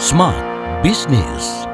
Smart Business.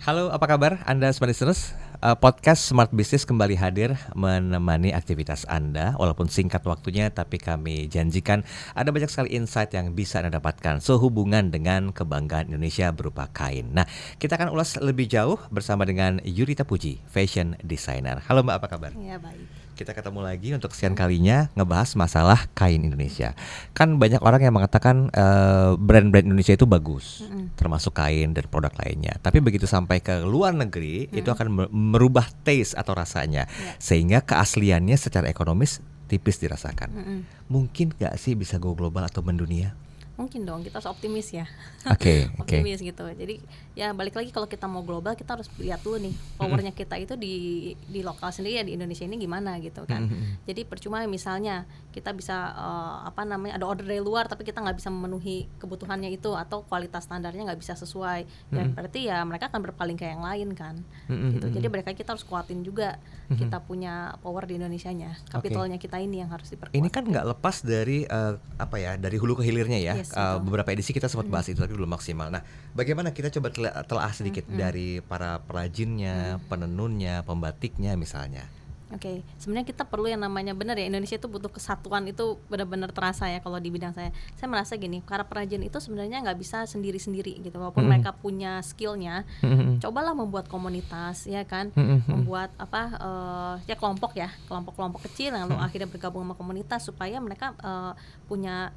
Halo, apa kabar Anda Smart Business? Podcast Smart Business kembali hadir menemani aktivitas Anda. Walaupun singkat waktunya, tapi kami janjikan ada banyak sekali insight yang bisa Anda dapatkan sehubungan dengan kebanggaan Indonesia berupa kain. Nah, kita akan ulas lebih jauh bersama dengan Yurita Puji, Fashion Designer. Halo Mbak, apa kabar? Ya, baik. Kita ketemu lagi untuk sekian kalinya ngebahas masalah kain Indonesia. Kan banyak orang yang mengatakan brand-brand Indonesia itu bagus, termasuk kain dan produk lainnya. Tapi begitu sampai ke luar negeri, itu akan merubah taste atau rasanya, sehingga keasliannya secara ekonomis tipis dirasakan. Mungkin gak sih bisa go global atau mendunia? Mungkin dong, kita harus optimis ya. Oke. Optimis gitu. Jadi ya balik lagi, kalau kita mau global kita harus lihat dulu nih powernya kita itu di lokal sendiri ya, di Indonesia ini gimana gitu kan. Jadi percuma misalnya kita bisa ada order dari luar tapi kita nggak bisa memenuhi kebutuhannya itu, atau kualitas standarnya nggak bisa sesuai. Ya berarti ya mereka akan berpaling ke yang lain kan. Gitu. Jadi balik lagi kita harus kuatin juga kita punya power di Indonesianya. Kapitalnya kita ini yang harus diperkuat. Ini kan nggak lepas dari dari hulu ke hilirnya ya. Yes, beberapa edisi kita sempat bahas itu tapi belum maksimal. Nah, bagaimana kita coba telah sedikit dari para perajinnya, penenunnya, pembatiknya misalnya. Oke, sebenarnya kita perlu yang namanya, benar ya, Indonesia itu butuh kesatuan, itu benar-benar terasa ya kalau di bidang saya. Saya merasa gini, para perajin itu sebenarnya nggak bisa sendiri-sendiri gitu, walaupun mereka punya skillnya. Cobalah membuat komunitas, ya kan, membuat kelompok-kelompok kecil yang lalu akhirnya bergabung sama komunitas supaya mereka punya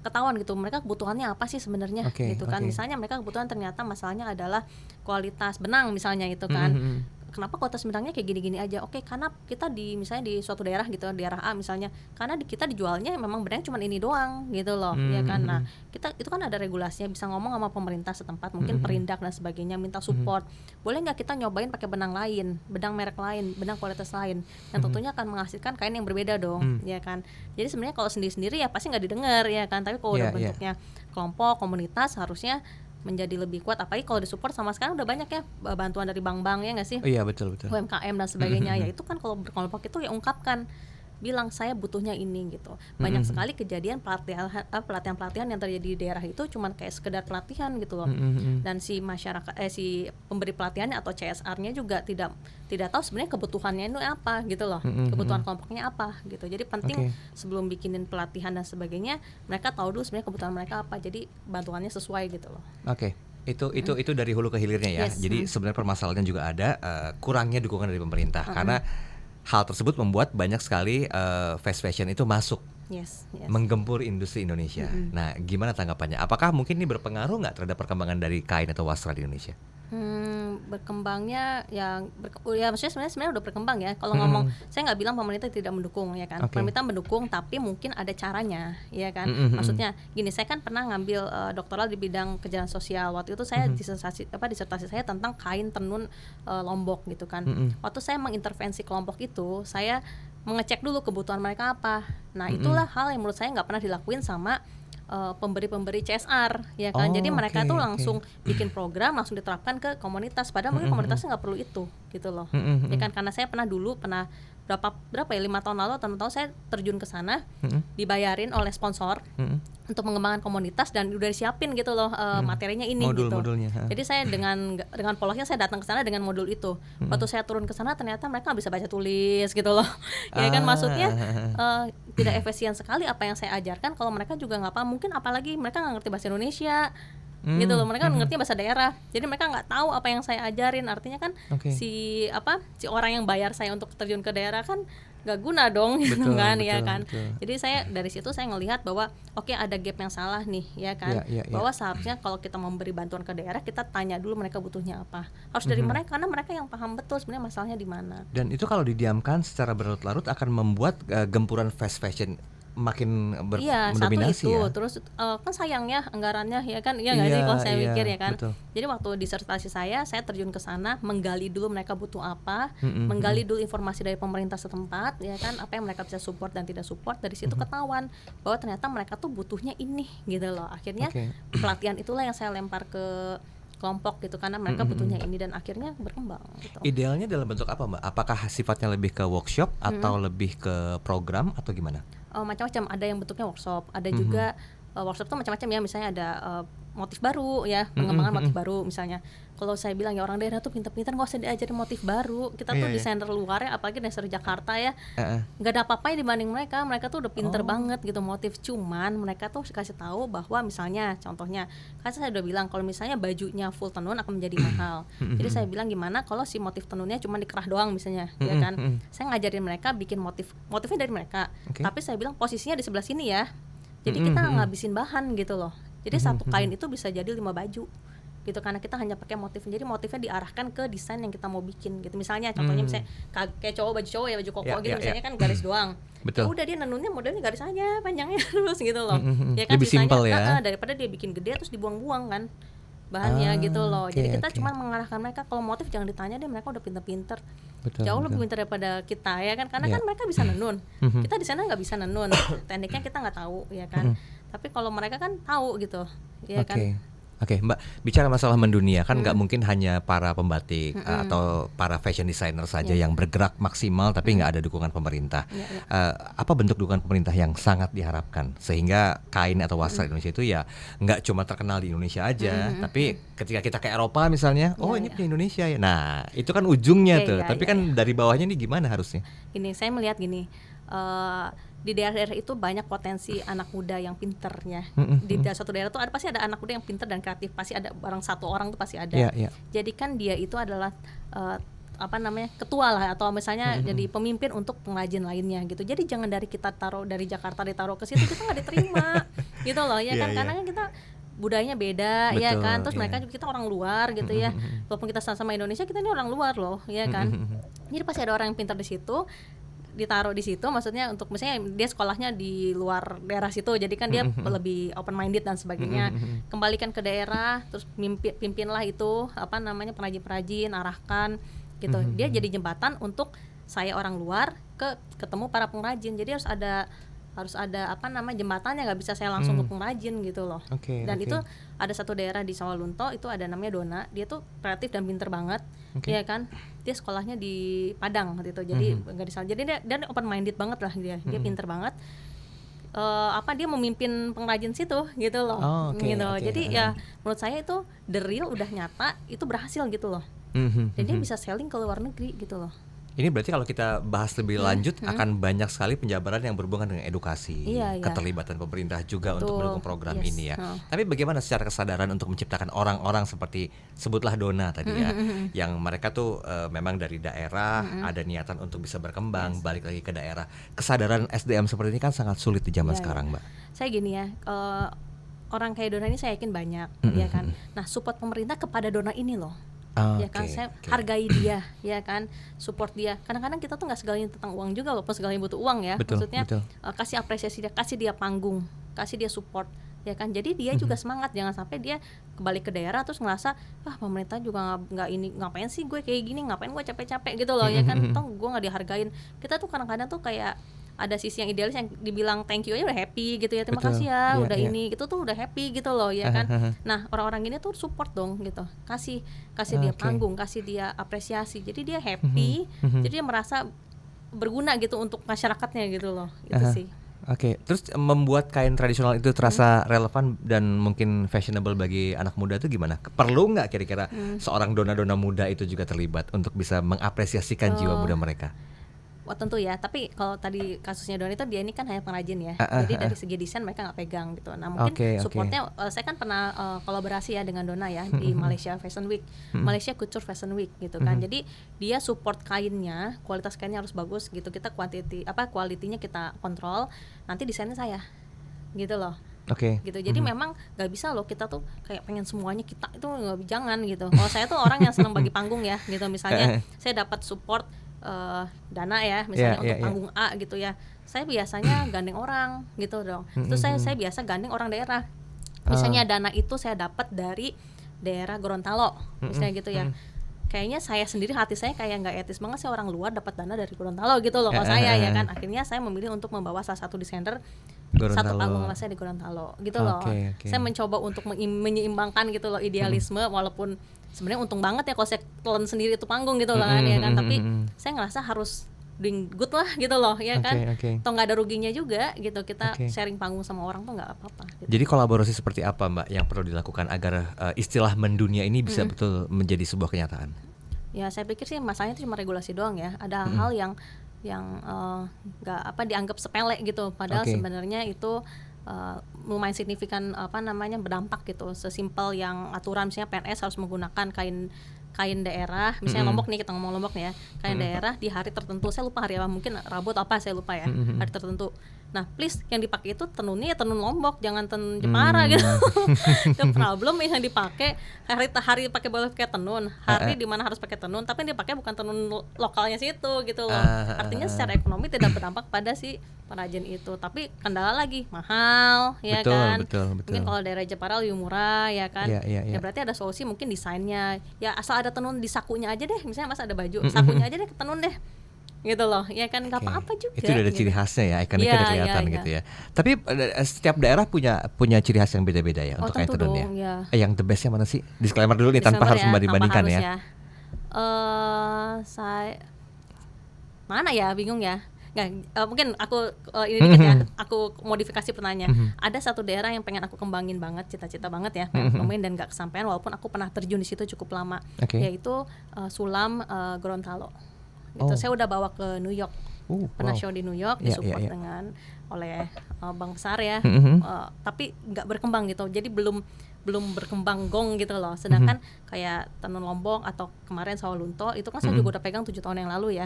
ketahuan gitu, mereka kebutuhannya apa sih sebenarnya, gitu kan. Misalnya mereka kebutuhan ternyata masalahnya adalah kualitas benang misalnya itu kan. Kenapa kualitas benangnya kayak gini-gini aja? Oke, karena kita misalnya di suatu daerah gitu, daerah A misalnya, karena kita dijualnya memang benang cuma ini doang gitu loh, ya kan. Nah, kita itu kan ada regulasinya, bisa ngomong sama pemerintah setempat, mungkin Perindak dan sebagainya, minta support. Boleh nggak kita nyobain pakai benang lain, benang merek lain, benang kualitas lain, yang tentunya akan menghasilkan kain yang berbeda dong, ya kan. Jadi sebenarnya kalau sendiri-sendiri ya pasti nggak didengar, ya kan. Tapi kalau udah bentuknya kelompok, komunitas, harusnya menjadi lebih kuat. Apalagi kalau disupport sama, sekarang udah banyak ya bantuan dari bank-bank, ya nggak sih? Oh iya, betul. UMKM dan sebagainya. Ya itu kan kalau berkelompok itu ya ungkapkan, bilang saya butuhnya ini gitu. Banyak sekali kejadian pelatihan yang terjadi di daerah itu cuman kayak sekedar pelatihan gitu loh. Dan si masyarakat si pemberi pelatihannya atau CSR-nya juga tidak tahu sebenarnya kebutuhannya itu apa gitu loh. Kebutuhan kelompoknya apa gitu. Jadi penting sebelum bikinin pelatihan dan sebagainya, mereka tahu dulu sebenarnya kebutuhan mereka apa. Jadi bantuannya sesuai gitu loh. Oke. Itu dari hulu ke hilirnya ya. Yes. Jadi sebenarnya permasalahannya juga ada kurangnya dukungan dari pemerintah, karena hal tersebut membuat banyak sekali fast fashion itu masuk, Yes. menggempur industri Indonesia. Nah, gimana tanggapannya? Apakah mungkin ini berpengaruh nggak terhadap perkembangan dari kain atau wastra di Indonesia? Berkembangnya ya maksudnya sebenarnya udah berkembang ya. Kalau ngomong, saya nggak bilang pemerintah tidak mendukung, ya kan. Pemerintah mendukung, tapi mungkin ada caranya, ya kan. Maksudnya gini, saya kan pernah ngambil doktoral di bidang kejahatan sosial. Waktu itu saya disertasi saya tentang kain tenun Lombok gitu kan. Waktu saya mengintervensi kelompok itu, saya mengecek dulu kebutuhan mereka apa. Nah, itulah hal yang menurut saya nggak pernah dilakuin sama pemberi CSR, ya kan. Jadi mereka tuh langsung bikin program, langsung diterapkan ke komunitas, padahal mungkin komunitasnya nggak perlu itu gitu loh. Ya kan, karena saya pernah berapa ya, 5 tahun lalu, tahun saya terjun ke sana, dibayarin oleh sponsor untuk mengembangkan komunitas, dan udah disiapin gitu loh materinya ini Modul-modulnya, gitu. Jadi saya dengan polosnya saya datang ke sana dengan modul itu. Waktu saya turun ke sana ternyata mereka nggak bisa baca tulis gitu loh. Ya kan, maksudnya tidak efisien sekali apa yang saya ajarkan kalau mereka juga nggak paham. Mungkin apalagi mereka nggak ngerti bahasa Indonesia. Gitu loh, mereka ngerti bahasa daerah, jadi mereka nggak tahu apa yang saya ajarin. Artinya kan si orang yang bayar saya untuk terjun ke daerah kan nggak guna dong, gitu kan, ya kan. Jadi saya dari situ saya ngelihat bahwa ada gap yang salah nih, ya kan. Bahwa seharusnya kalau kita memberi bantuan ke daerah, kita tanya dulu mereka butuhnya apa, harus dari mereka, karena mereka yang paham betul sebenarnya masalahnya di mana. Dan itu kalau didiamkan secara berlarut-larut akan membuat gempuran fast fashion makin mendominasi. Satu itu, terus kan sayangnya anggarannya, ya kan, ya nggak sih kalau saya mikir, ya kan. Betul. Jadi waktu disertasi saya terjun ke sana, menggali dulu mereka butuh apa, menggali dulu informasi dari pemerintah setempat, ya kan, apa yang mereka bisa support dan tidak support. Dari situ ketahuan bahwa ternyata mereka tuh butuhnya ini, gitu loh. Akhirnya pelatihan itulah yang saya lempar ke kelompok gitu, karena mereka butuhnya ini, dan akhirnya berkembang gitu. Idealnya dalam bentuk apa, Mbak? Apakah sifatnya lebih ke workshop atau lebih ke program atau gimana? Macam-macam, ada yang bentuknya workshop, ada juga workshop tuh macam-macam ya, misalnya ada motif baru ya, pengembangan motif baru misalnya. Kalau saya bilang ya orang daerah tuh pintar-pintar, nggak usah diajarin motif baru. Kita tuh desainer luar ya, apalagi desainer Jakarta ya, nggak ada apa-apa dibanding mereka. Mereka tuh udah pinter banget gitu motif. Cuman mereka tuh kasih tahu bahwa misalnya contohnya, kan saya udah bilang kalau misalnya bajunya full tenun akan menjadi mahal. Jadi saya bilang gimana kalau si motif tenunnya cuma dikerah doang misalnya, ya kan? Saya ngajarin mereka bikin motifnya dari mereka. Tapi saya bilang posisinya di sebelah sini ya. Jadi kita ngabisin bahan gitu loh. Jadi satu kain itu bisa jadi 5 baju gitu, karena kita hanya pakai motif. Jadi motifnya diarahkan ke desain yang kita mau bikin gitu. Misalnya contohnya misalnya kayak baju cowok ya, baju koko gitu misalnya kan garis doang. Ya udah dia nenunnya modelnya garis aja panjangnya terus gitu loh. Ya kan lebih simple ya. Daripada dia bikin gede terus dibuang-buang kan bahannya gitu loh. Jadi kita cuma mengarahkan mereka, kalau motif jangan ditanya deh, mereka udah pinter-pinter. Jauh lebih pintar daripada kita ya kan, karena kan mereka bisa nenun. Kita di sana nggak bisa nenun, tekniknya kita nggak tahu ya kan. Tapi kalau mereka kan tahu gitu ya kan. Oke, Mbak, bicara masalah mendunia kan nggak mungkin hanya para pembatik atau para fashion designer saja yang bergerak maksimal tapi nggak ada dukungan pemerintah. Apa bentuk dukungan pemerintah yang sangat diharapkan sehingga kain atau wastra Indonesia itu ya nggak cuma terkenal di Indonesia aja, tapi ketika kita ke Eropa misalnya, ini punya Indonesia ya. Nah, itu kan ujungnya tuh. Tapi kan dari bawahnya ini gimana harusnya? Ini saya melihat gini. Di daerah-daerah itu banyak potensi anak muda yang pinternya. Di suatu daerah tuh pasti ada anak muda yang pinter dan kreatif, pasti ada satu orang tuh pasti ada. Jadi kan dia itu adalah ketua lah, atau misalnya jadi pemimpin untuk pengrajin lainnya gitu. Jadi jangan dari kita taruh dari Jakarta ditaruh ke situ, kita nggak diterima gitu loh ya kan, karena kan kita budayanya beda. Betul, ya kan, terus mereka juga, kita orang luar gitu ya, walaupun kita sama Indonesia, kita ini orang luar loh ya kan. Jadi pasti ada orang yang pintar di situ, ditaruh di situ, maksudnya untuk misalnya dia sekolahnya di luar daerah situ, jadi kan dia lebih open minded dan sebagainya. Kembalikan ke daerah, terus pimpinlah itu pengrajin-pengrajin, arahkan gitu. Dia jadi jembatan untuk saya orang luar ketemu para pengrajin. Jadi harus ada jembatannya, nggak bisa saya langsung ke pengrajin gitu loh. Dan itu ada satu daerah di Sawalunto, itu ada namanya Dona, dia tuh kreatif dan pinter banget. Ya kan, dia sekolahnya di Padang gitu, jadi nggak di sana. Jadi dia open minded banget lah, dia pinter banget. Dia memimpin pengrajin situ gitu loh. Jadi ya menurut saya itu the real udah nyata, itu berhasil gitu loh. Dan dia bisa selling ke luar negeri gitu loh. Ini berarti kalau kita bahas lebih lanjut akan banyak sekali penjabaran yang berhubungan dengan edukasi, keterlibatan pemerintah juga untuk mendukung program ini ya. Tapi bagaimana secara kesadaran untuk menciptakan orang-orang seperti sebutlah Dona tadi ya, yang mereka tuh memang dari daerah, ada niatan untuk bisa berkembang, balik lagi ke daerah. Kesadaran SDM seperti ini kan sangat sulit di zaman sekarang, Mbak. Saya gini ya, orang kayak Dona ini saya yakin banyak, ya kan. Nah, support pemerintah kepada Dona ini loh. Ya kan, saya hargai dia, ya kan, support dia. Kadang-kadang kita tuh nggak segalanya tentang uang juga, walaupun segalanya butuh uang ya. Maksudnya kasih apresiasi dia, kasih dia panggung, kasih dia support, ya kan. Jadi dia juga semangat, jangan sampai dia kembali ke daerah terus ngerasa pemerintah juga nggak ini, ngapain sih gue kayak gini, ngapain gue capek-capek gitu loh, ya kan. Toh gue nggak dihargain. Kita tuh kadang-kadang tuh kayak ada sisi yang idealis yang dibilang thank you aja udah happy gitu ya, terima kasih ya udah ini gitu tuh udah happy gitu loh ya kan. Nah orang-orang ini tuh support dong gitu, kasih dia panggung, kasih dia apresiasi, jadi dia happy, jadi dia merasa berguna gitu untuk masyarakatnya gitu loh, itu sih. Terus membuat kain tradisional itu terasa relevan dan mungkin fashionable bagi anak muda itu gimana? Perlu nggak kira-kira seorang dona-dona muda itu juga terlibat untuk bisa mengapresiasikan jiwa muda mereka? Tentu ya, tapi kalau tadi kasusnya Dona itu dia ini kan hanya pengrajin ya, jadi dari segi desain mereka nggak pegang gitu. Nah mungkin supportnya, saya kan pernah kolaborasi ya dengan Dona ya di Malaysia Fashion Week, Malaysia Couture Fashion Week gitu kan. Jadi dia support kainnya, kualitas kainnya harus bagus gitu. Kita kualitinya kita kontrol, nanti desainnya saya gitu loh. Gitu. Jadi memang nggak bisa loh kita tuh kayak pengen semuanya kita itu, jangan gitu. Kalau saya tuh orang yang senang bagi panggung ya gitu. Misalnya saya dapat support dana ya misalnya untuk panggung A gitu ya, saya biasanya gandeng orang gitu dong. Terus saya biasa gandeng orang daerah. Misalnya dana itu saya dapat dari daerah Gorontalo misalnya gitu ya. Kayaknya saya sendiri, hati saya kayak nggak etis banget sih orang luar dapat dana dari Gorontalo gitu loh kalau saya ya kan. Akhirnya saya memilih untuk membawa salah satu desainer satu panggung saya di Gorontalo gitu loh. Saya mencoba untuk menyeimbangkan gitu loh idealisme, walaupun sebenarnya untung banget ya kalau saya telan sendiri itu panggung gitu loh kan ya kan, tapi saya ngerasa harus doing good lah gitu loh ya kan. Oke. Toh nggak ada ruginya juga gitu, kita Oke. sharing panggung sama orang tuh nggak apa-apa gitu. Jadi kolaborasi seperti apa Mbak yang perlu dilakukan agar istilah mendunia ini bisa betul menjadi sebuah kenyataan? Ya saya pikir sih masalahnya itu cuma regulasi doang ya. Ada hal yang nggak dianggap sepele gitu, padahal sebenarnya itu lumayan signifikan berdampak gitu. Sesimpel yang aturan misalnya PNS harus menggunakan kain daerah, misalnya Lombok nih, kita ngomong Lombok nih ya, kain daerah di hari tertentu, saya lupa hari apa, mungkin Rabu atau apa, saya lupa ya, hari tertentu. Nah please yang dipakai itu tenunnya ya tenun Lombok, jangan tenun Jepara gitu. Itu problem yang dipakai hari pakai boleh pakai tenun, hari di mana harus pakai tenun, tapi yang dipakai bukan tenun lokalnya situ gitu loh. Artinya secara ekonomi tidak berdampak pada si pengrajin itu, tapi kendala lagi mahal ya kan. Betul. Mungkin kalau daerah Jepara lebih murah ya kan. Ya. Ya berarti ada solusi, mungkin desainnya ya asal ada tenun di sakunya aja deh, misalnya Mas ada baju, sakunya aja deh tenun deh gitu loh ya kan, nggak apa-apa juga. Itu udah ada ciri khasnya ya, ikoniknya Iya, udah kelihatan iya. gitu ya. Tapi setiap daerah punya ciri khas yang beda-beda ya untuk kain tentu tenunnya. dong, ya. Yang the bestnya mana sih? Disclaimer dulu nih, tanpa harus membandingkan ya. Saya mana ya, bingung ya. Nggak, mungkin aku ini dikit ya, aku modifikasi pertanyaan. Ada satu daerah yang pengen aku kembangin banget, cita-cita banget ya, pengen kembangin dan nggak kesampaian walaupun aku pernah terjun di situ cukup lama, yaitu Sulam Gorontalo. Gitu. Saya udah bawa ke New York, pernah show di New York, disupport dengan oleh bank besar ya, tapi nggak berkembang gitu, jadi belum berkembang gong gitu loh. Sedangkan kayak tenun Lombok atau kemarin Sawalunto itu kan saya juga udah pegang 7 tahun yang lalu ya,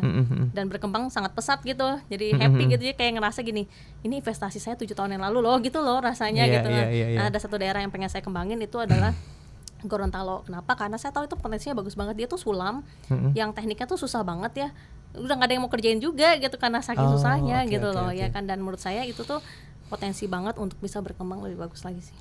dan berkembang sangat pesat gitu, jadi happy gitu ya, kayak ngerasa gini, ini investasi saya 7 tahun yang lalu loh gitu loh rasanya gitu. Nah ada satu daerah yang pengen saya kembangin itu adalah Gorontalo. Kenapa? Karena saya tahu itu potensinya bagus banget. Dia tuh sulam yang tekniknya tuh susah banget ya. Udah nggak ada yang mau kerjain juga gitu karena saking susahnya gitu loh ya kan. Dan menurut saya itu tuh potensi banget untuk bisa berkembang lebih bagus lagi sih.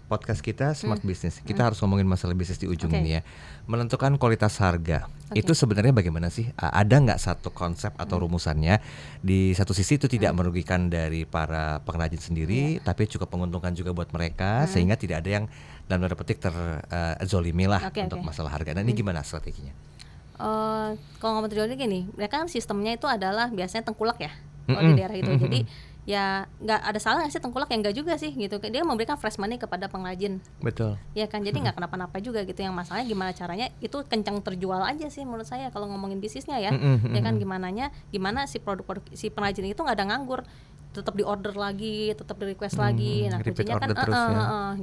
Podcast kita Smart Business. Kita harus ngomongin masalah bisnis di ujung ini ya. Menentukan kualitas harga. Itu sebenarnya bagaimana sih? Ada nggak satu konsep atau rumusannya? Di satu sisi itu tidak merugikan dari para pengrajin sendiri, tapi cukup menguntungkan juga buat mereka, sehingga tidak ada yang dalam tanda petik terzolimi lah untuk masalah harga. Nah ini gimana strateginya? Kalau ngomong terjadi gini, mereka kan sistemnya itu adalah biasanya tengkulak ya kalau di daerah itu. Jadi ya nggak ada salah nggak sih tengkulak, yang nggak juga sih gitu. Dia memberikan fresh money kepada pengrajin. Betul. Ya kan, jadi nggak kenapa-napa juga gitu. Yang masalahnya gimana caranya itu kencang terjual aja sih menurut saya kalau ngomongin bisnisnya ya. Ya kan gimana si produk-produk si pengrajin itu nggak ada nganggur, tetap di order lagi, tetap di request lagi. Nah kuncinya kan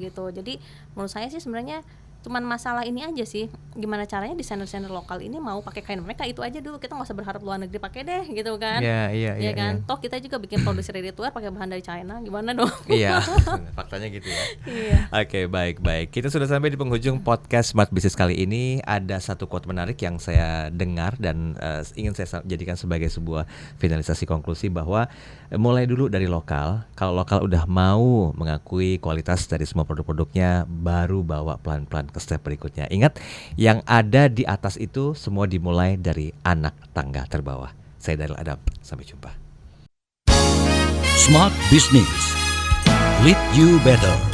gitu. Jadi menurut saya sih sebenarnya cuman masalah ini aja sih, gimana caranya desainer-desainer lokal ini mau pakai kain mereka itu aja dulu. Kita nggak usah berharap luar negeri pakai deh gitu kan. Iya kan. Toh kita juga bikin produksi ready to wear pakai bahan dari China, gimana dong? Iya, faktanya gitu ya. Oke, baik. Kita sudah sampai di penghujung podcast Smart Business kali ini. Ada satu quote menarik yang saya dengar dan ingin saya jadikan sebagai sebuah finalisasi konklusi bahwa mulai dulu dari lokal. Kalau lokal udah mau mengakui kualitas dari semua produk-produknya, baru bawa pelan-pelan ke step berikutnya. Ingat, yang ada di atas itu semua dimulai dari anak tangga terbawah. Saya Daryl Adam, sampai jumpa. Smart Business. Lead you better.